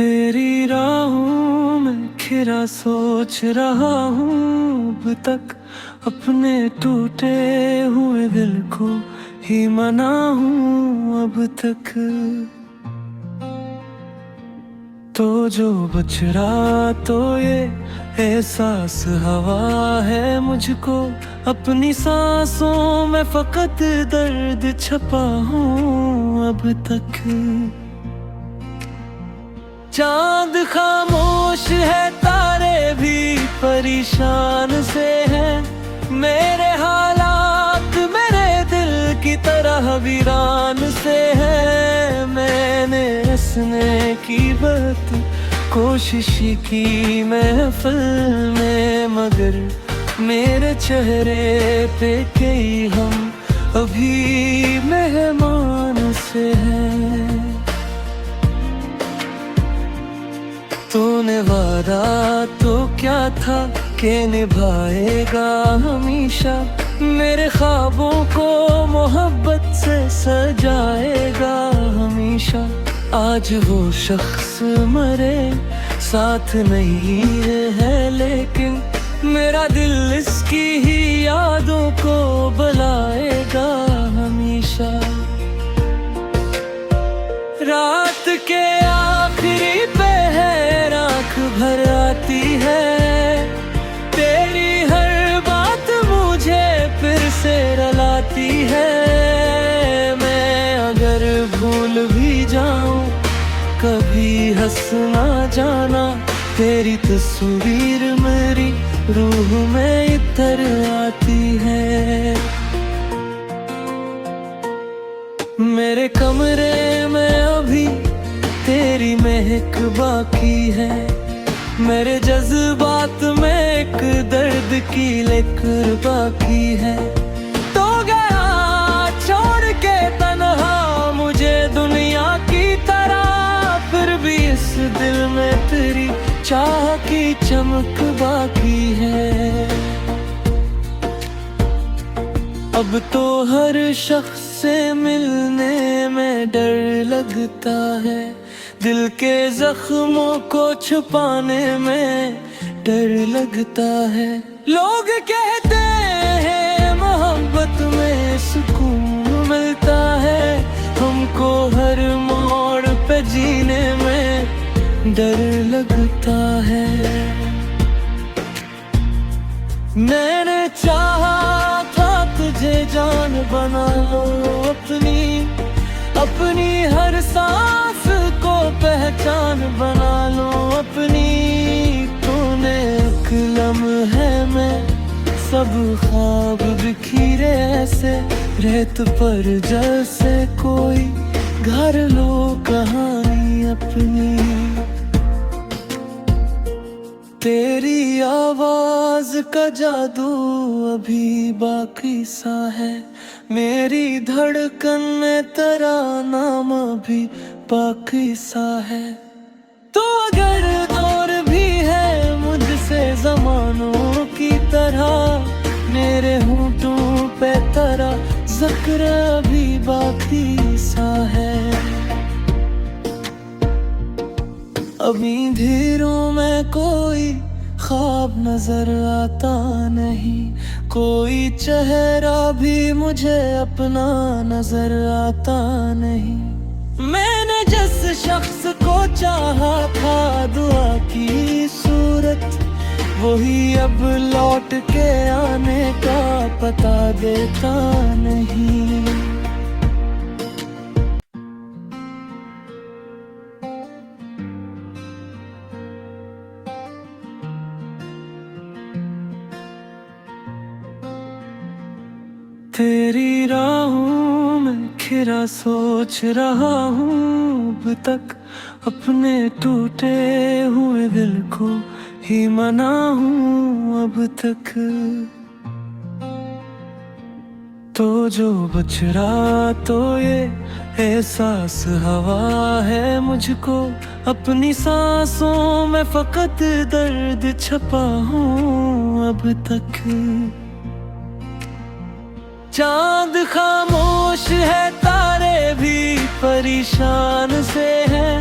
तेरी राहों में खिरा सोच रहा हूँ अब तक, अपने टूटे हुए दिल को ही मना हूँ अब तक। तो जो बच रहा तो ये एहसास हवा है मुझको, अपनी सांसों में फकत दर्द छपा हूँ अब तक। चांद खामोश है, तारे भी परेशान से हैं, मेरे हालात मेरे दिल की तरह वीरान से हैं। मैंने हंसने की बात कोशिश की महफिल में, मगर मेरे चेहरे पे कई हम अभी मेहमान से हैं। तूने वादा तो क्या था कि निभाएगा हमेशा, मेरे ख्वाबों को मोहब्बत से सजाएगा हमेशा। आज वो शख्स मरे साथ नहीं है, लेकिन मेरा दिल इसकी ही यादों को बुलाएगा हमेशा। रात के आखिरी पहर आँख भर आती है, तेरी हर बात मुझे फिर से रुलाती है। मैं अगर भूल भी जाऊं कभी हंस ना जाना, तेरी तस्वीर मेरी रूह में इतर आती है। मेरे कमरे में अभी तेरी महक बाकी है, मेरे जज्बात में एक दर्द की लेकर बाकी है। तो गया छोड़ के तन्हा मुझे दुनिया की तरह, फिर भी इस दिल में तेरी चाह की चमक बाकी है। अब तो हर शख्स से मिलने में डर लगता है, दिल के जख्मों को छुपाने में डर लगता है। लोग कहते हैं मोहब्बत में सुकून मिलता है, हमको हर मोड़ पे जीने में डर लगता है। मैंने चाहा था तुझे जान बना लो अपनी, अपनी हर सांस को पहचान बना लो अपनी। तूने एक लम्हे में सब ख्वाब बिखरे ऐसे, रेत पर जैसे कोई घर लो कहानी अपनी। तेरी आवाज का जादू अभी बाकी सा है, मेरी धड़कन में तेरा नाम अभी बाकी सा है। तो अगर दूर भी है मुझसे ज़मानों की तरह, मेरे होंठों पे तेरा ज़िक्र अभी बाकी सा है। अभी अंधेरों में कोई ख्वाब नजर आता नहीं, कोई चेहरा भी मुझे अपना नजर आता नहीं। मैंने जिस शख्स को चाहा था दुआ की सूरत, वही अब लौट के आने का पता देता नहीं। तेरी राहों में खिरा सोच रहा हूँ अब तक, अपने टूटे हुए दिल को ही मना हूँ अब तक। तो जो बच रहा तो ये एहसास हवा है मुझको, अपनी सांसों में फकत दर्द छपा हूँ अब तक। चांद खामोश है, तारे भी परेशान से हैं,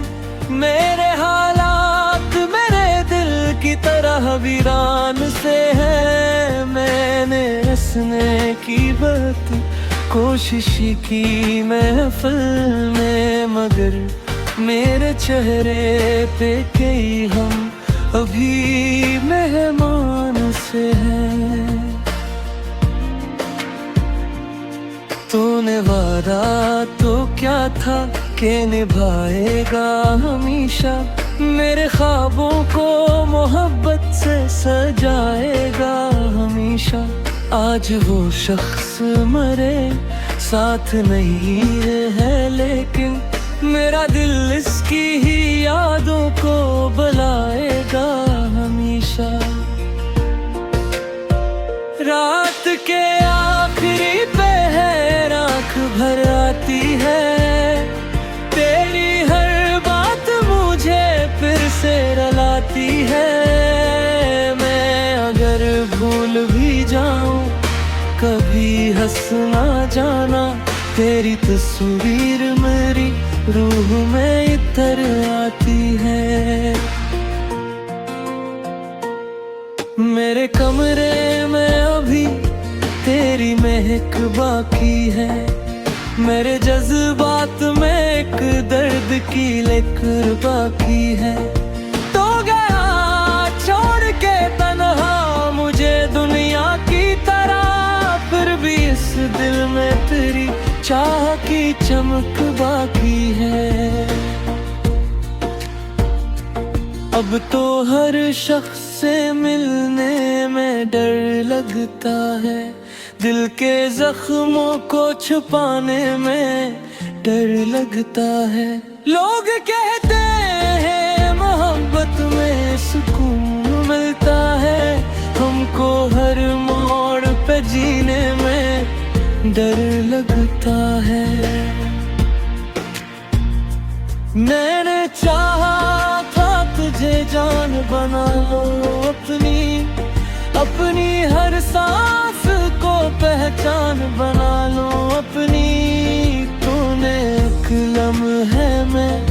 मेरे हालात मेरे दिल की तरह वीरान से है। मैंने हंसने की बात कोशिश की महफिल में, मगर मेरे चेहरे पे कई हम अभी मेहमान से हैं। तूने वादा तो क्या था कि निभाएगा हमेशा, मेरे ख्वाबों को मोहब्बत से सजाएगा हमेशा। आज वो शख्स मरे साथ नहीं है, लेकिन मेरा दिल इसकी ही यादों को बुलाएगा हमेशा। रात के आखिरी पहर आँख भर आती है, तेरी हर बात मुझे फिर से रुलाती है। मैं अगर भूल भी जाऊं कभी हंस ना जाना, तेरी तस्वीर मेरी रूह में इतर आती है। मेरे कमरे में अभी तेरी महक बाकी है, मेरे जज्बात में एक दर्द की लकीर बाकी है। तो गया छोड़ के तन्हा मुझे दुनिया की तरह, फिर भी इस दिल में तेरी चाह की चमक बाकी है। अब तो हर शख्स से मिलने में डर लगता है, दिल के जख्मों को छुपाने में डर लगता है। लोग कहते हैं मोहब्बत में सुकून मिलता है, हमको हर मोड़ पे जीने में डर लगता है। मैंने चाहा था तुझे जान बना लो अपनी, अपनी हर सांस को पहचान बना लो अपनी। तूने एक लम्हे में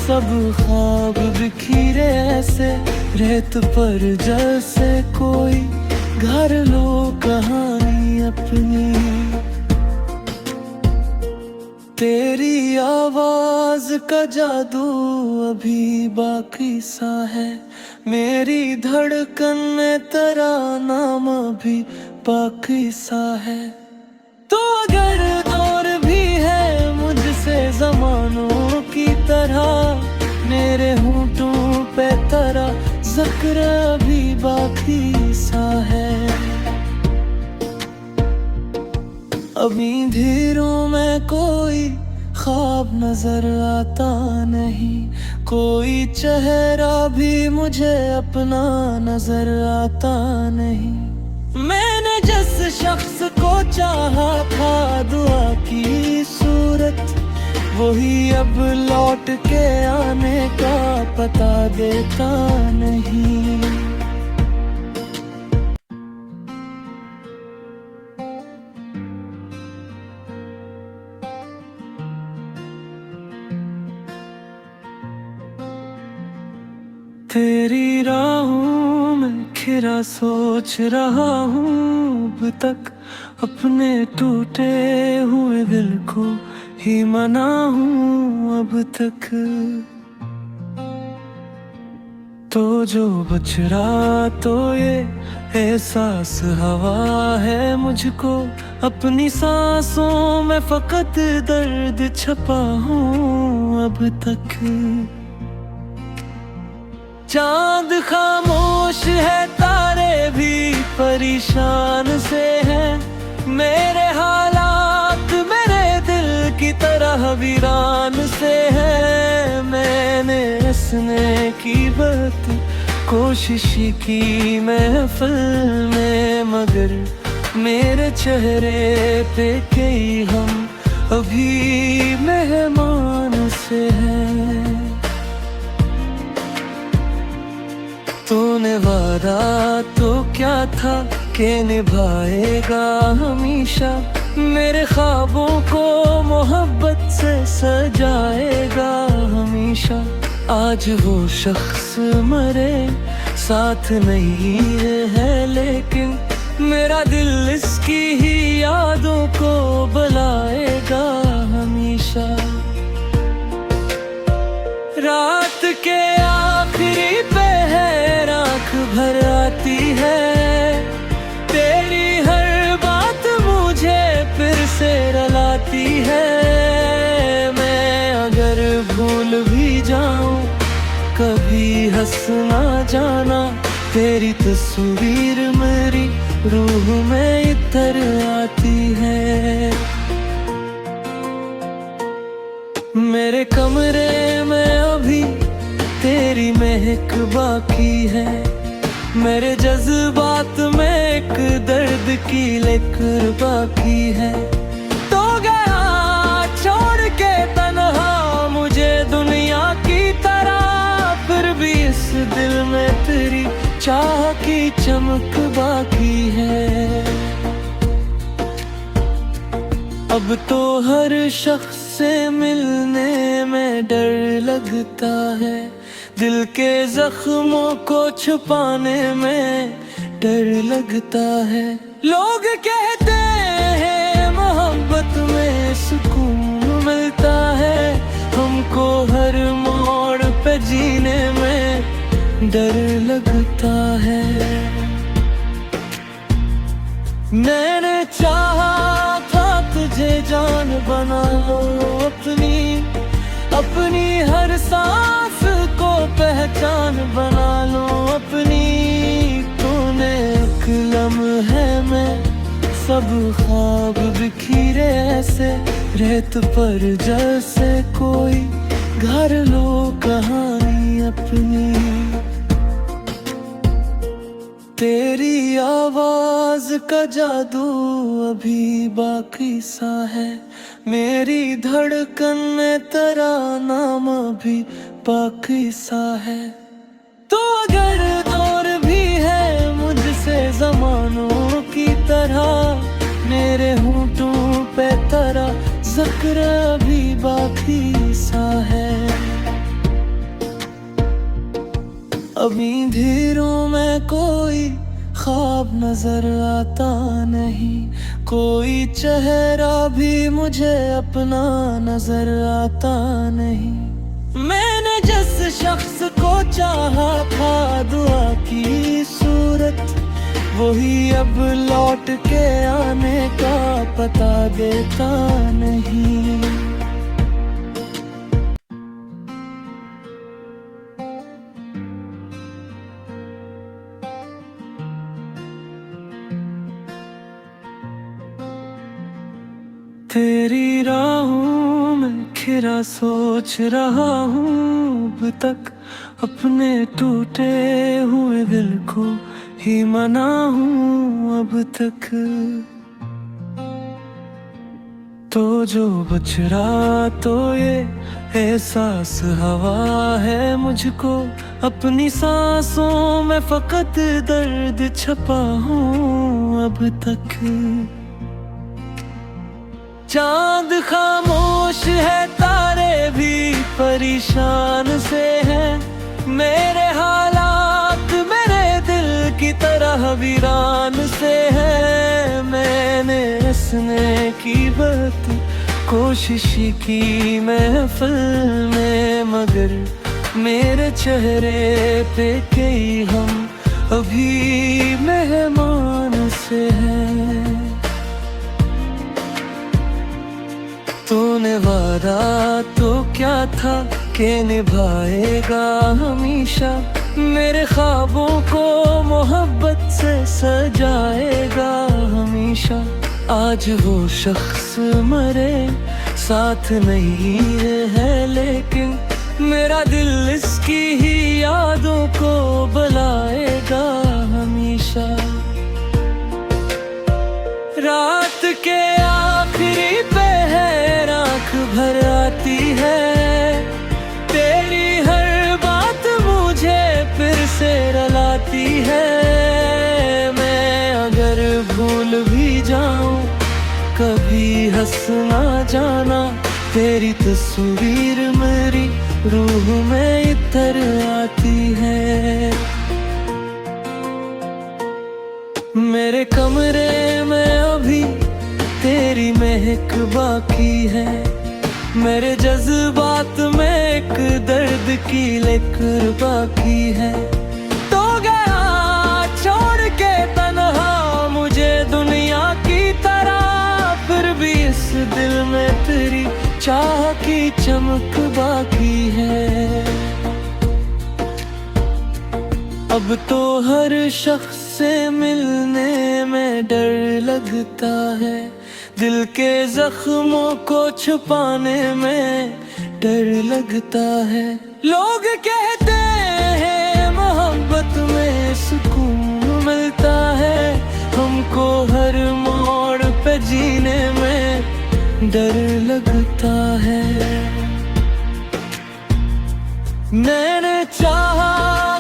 सब ख्वाब बिखरे ऐसे, रेत पर जैसे कोई घर लो कहानी अपनी। तेरी आवाज का जादू अभी बाकी सा है, मेरी धड़कन में तेरा नाम अभी बाकी सा है। तो अगर दूर भी है मुझसे ज़मानों की तरह, मेरे होंठों पे तेरा ज़िक्र अभी बाकी सा है। अभी धीरों में कोई ख्वाब नजर आता नहीं, कोई चेहरा भी मुझे अपना नजर आता नहीं। मैंने जिस शख्स को चाहा था दुआ की सूरत, वही अब लौट के आने का पता देता नहीं। तेरी राहों में खिरा सोच रहा हूँ अब तक, अपने टूटे हुए दिल को ही मना हूँ अब तक। तो जो बच रहा तो ये एहसास हवा है मुझको, अपनी सांसों में फकत दर्द छपा हूँ अब तक। चांद खामोश है तारे भी परेशान से हैं, मेरे हालात मेरे दिल की तरह वीरान से हैं। मैंने हंसने की बात कोशिश की महफिल में, मगर मेरे चेहरे पे कई हम अभी मेहमान से हैं। तूने वादा तो क्या था कि निभाएगा हमेशा, मेरे ख्वाबों को मोहब्बत से सजाएगा हमेशा। आज वो शख्स मरे साथ नहीं है, लेकिन मेरा दिल इसकी ही यादों को बुलाएगा हमेशा। रात के आखिरी पहर आँख भर आती है, तेरी हर बात मुझे फिर से रुलाती है। मैं अगर भूल भी जाऊं कभी हंस ना जाना, तेरी तस्वीर मेरी रूह में इतर आती है। मेरे कमरे में अभी तेरी महक बाकी है, मेरे जज्बात में एक दर्द की लकीर बाकी है। तो गया छोड़ के तन्हा मुझे दुनिया की तरह, फिर भी इस दिल में तेरी चाह की चमक बाकी है। अब तो हर शख्स से मिलने में डर लगता है, दिल के जख्मों को छुपाने में डर लगता है। लोग कहते हैं मोहब्बत में सुकून मिलता है, हमको हर मोड़ पे जीने में डर लगता है। मैंने चाहा था तुझे जान बना लो अपनी, अपनी हर सांस को पहचान बना लो अपनी। तूने एक लम्हे में सब ख्वाब बिखरे ऐसे, रेत पर जैसे कोई घर लो कहानी अपनी। तेरी आवाज का जादू अभी बाकी सा है, मेरी धड़कन में तेरा नाम अभी बाकी सा है। तो अगर दूर भी है मुझसे ज़मानों की तरह, मेरे होंठों पे तेरा ज़िक्र अभी बाकी सा है। अभी अंधेरों में कोई ख्वाब नजर आता नहीं, कोई चेहरा भी मुझे अपना नजर आता नहीं। मैंने जिस शख्स को चाहा था दुआ की सूरत, वही अब लौट के आने का पता देता नहीं। तेरी राहों में खिरा सोच रहा हूँ अब तक, अपने टूटे हुए दिल को ही मना हूँ अब तक। तो जो बच रहा तो ये एहसास हवा है मुझको, अपनी सांसों में फकत दर्द छपा हूँ अब तक। चांद खामोश है तारे भी परेशान से हैं, मेरे हालात मेरे दिल की तरह वीरान से हैं। मैंने हंसने की बात कोशिश की महफिल में, मगर मेरे चेहरे पे कई हम अभी मेहमान से हैं। तूने वादा तो क्या था कि निभाएगा हमेशा, मेरे ख्वाबों को मोहब्बत से सजाएगा हमेशा। आज वो शख्स मरे साथ नहीं है, लेकिन मेरा दिल इसकी ही यादों को बुलाएगा हमेशा। रात के आखिरी पहर आँख भर आती है, तेरी हर बात मुझे फिर से रुलाती है। मैं अगर भूल भी जाऊं कभी हंस ना जाना, तेरी तस्वीर मेरी रूह में इतर आती है। मेरे कमरे में अभी तेरी महक बाकी है, मेरे जज्बात में एक दर्द की लेकर बाकी है। तो गया छोड़ के तन्हा मुझे दुनिया की तरह, फिर भी इस दिल में तेरी चाह की चमक बाकी है। अब तो हर शख्स से मिलने में डर लगता है, दिल के जख्मों को छुपाने में डर लगता है। लोग कहते हैं मोहब्बत में सुकून मिलता है, हमको हर मोड़ पे जीने में डर लगता है। मैंने चाहा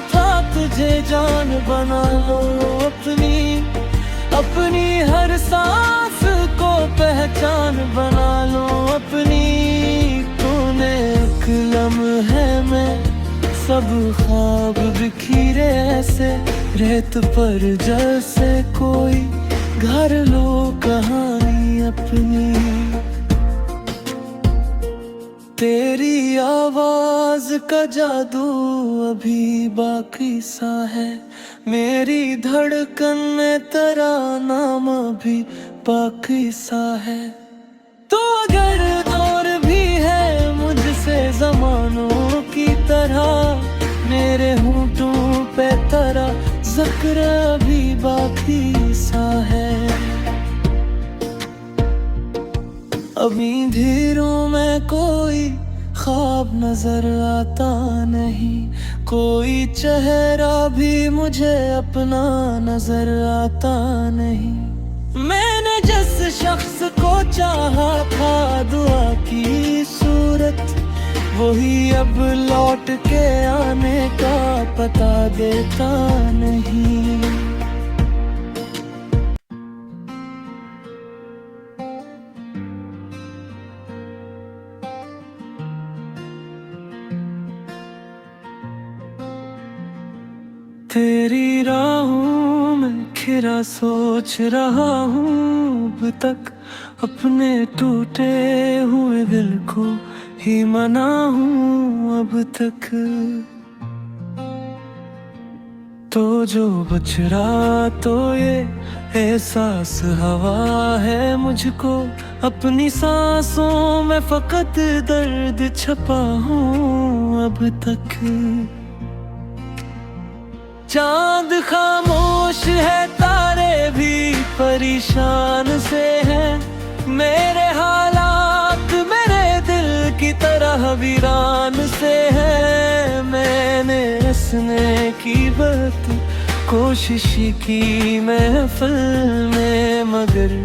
था तुझे जान बना लो अपनी, अपनी हर सांस को पहचान बना लो अपनी। तूने एक लम्हे में सब ख्वाब बिखरे ऐसे, रेत पर जैसे कोई घर लो कहानी अपनी। तेरी आवाज का जादू अभी बाकी सा है, मेरी धड़कन में तेरा नाम अभी बाकी सा है। तो अगर दूर भी है मुझसे ज़मानों की तरह, मेरे होंठों पे तेरा ज़िक्र अभी बाकी सा है। अभी धीरों में कोई ख्वाब नजर आता नहीं, कोई चेहरा भी मुझे अपना नजर आता नहीं। मैंने जिस शख्स को चाहा था दुआ की सूरत, वही अब लौट के आने का पता देता नहीं। तेरी राहों में खिरा सोच रहा हूँ अब तक, अपने टूटे हुए दिल को ही मना हूँ अब तक। तो जो बच रहा तो ये एहसास हवा है मुझको, अपनी सांसों में फकत दर्द छपा हूँ अब तक। चांद खामोश है तारे भी परेशान से हैं, मेरे हालात मेरे दिल की तरह वीरान से हैं। मैंने हंसने की बात कोशिश की महफिल में, मगर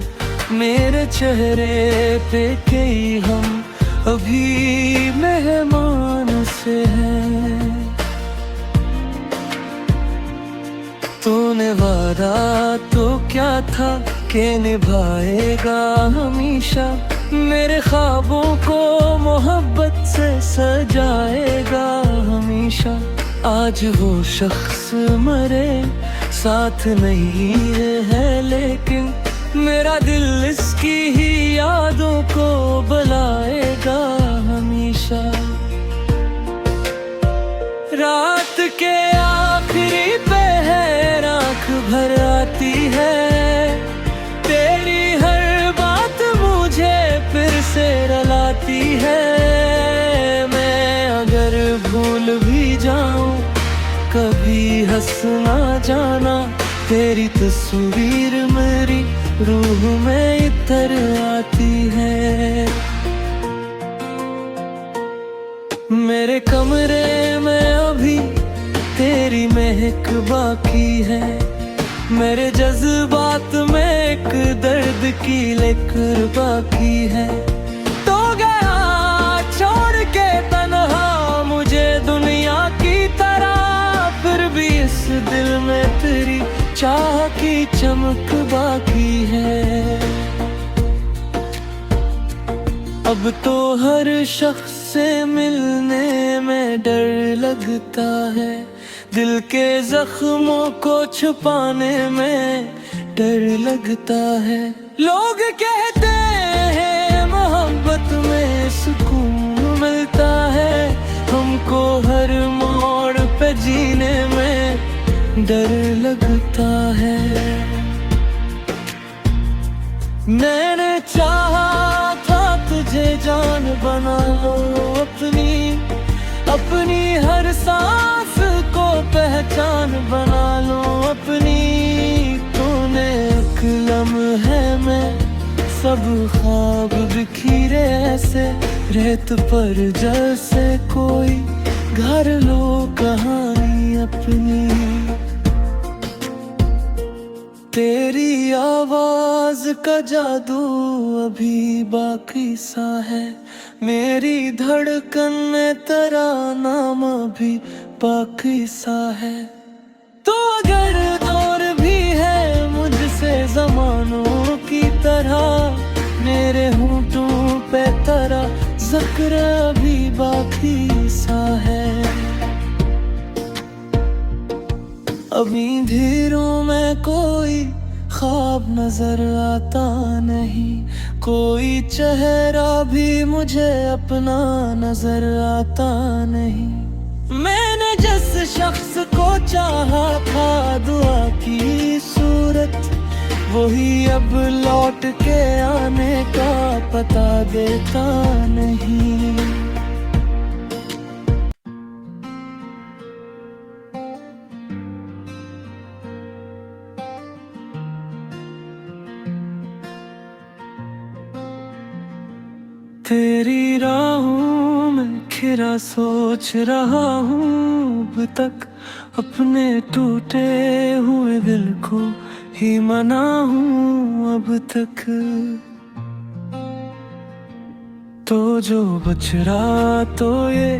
मेरे चेहरे पे कई हम अभी मेहमान से हैं। तूने वादा तो क्या था कि निभाएगा हमेशा, मेरे ख्वाबों को मोहब्बत से सजाएगा हमेशा। आज वो शख्स मरे साथ नहीं है, लेकिन मेरा दिल इसकी ही यादों को बुलाएगा हमेशा। रात के आखिरी पहर आँख भर आती है, तेरी हर बात मुझे फिर से रुलाती है। मैं अगर भूल भी जाऊं कभी हंस ना जाना, तेरी तस्वीर मेरी रूह में इतर आती है। मेरे कमरे में अभी तेरी महक बाकी है, मेरे जज्बात में एक दर्द की लेकर बाकी है। तो गया छोड़ के तन्हा मुझे दुनिया की तरह, फिर भी इस दिल में तेरी चाह की चमक बाकी है। अब तो हर शख्स से मिलने में में डर लगता है, दिल के जख्मों को छुपाने में डर लगता है। लोग कहते हैं मोहब्बत में सुकून मिलता है, हमको हर मोड़ पे जीने में डर लगता है। मैंने चाहा था तुझे जान बना लो अपनी, अपनी हर सांस को पहचान बना लो अपनी। तूने एक लम्हे में सब ख्वाब बिखरे ऐसे, रेत पर जैसे कोई घर लो कहानी अपनी। तेरी आवाज का जादू अभी बाकी सा है, मेरी धड़कन में तेरा नाम अभी बाकी सा है। तो अगर दूर भी है मुझसे ज़मानों की तरह, मेरे होंठों पे तेरा ज़िक्र अभी बाकी सा है। अभी धीरों में कोई ख्वाब नजर आता नहीं, कोई चेहरा भी मुझे अपना नजर आता नहीं। मैंने जिस शख्स को चाहा था दुआ की सूरत, वही अब लौट के आने का पता देता नहीं। तेरी राहों में खिरा सोच रहा हूँ अब तक, अपने टूटे हुए दिल को ही मना हूँ अब तक। तो जो बच रहा तो ये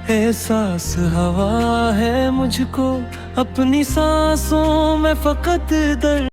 एहसास हवा है मुझको, अपनी सांसों में फकत दर्द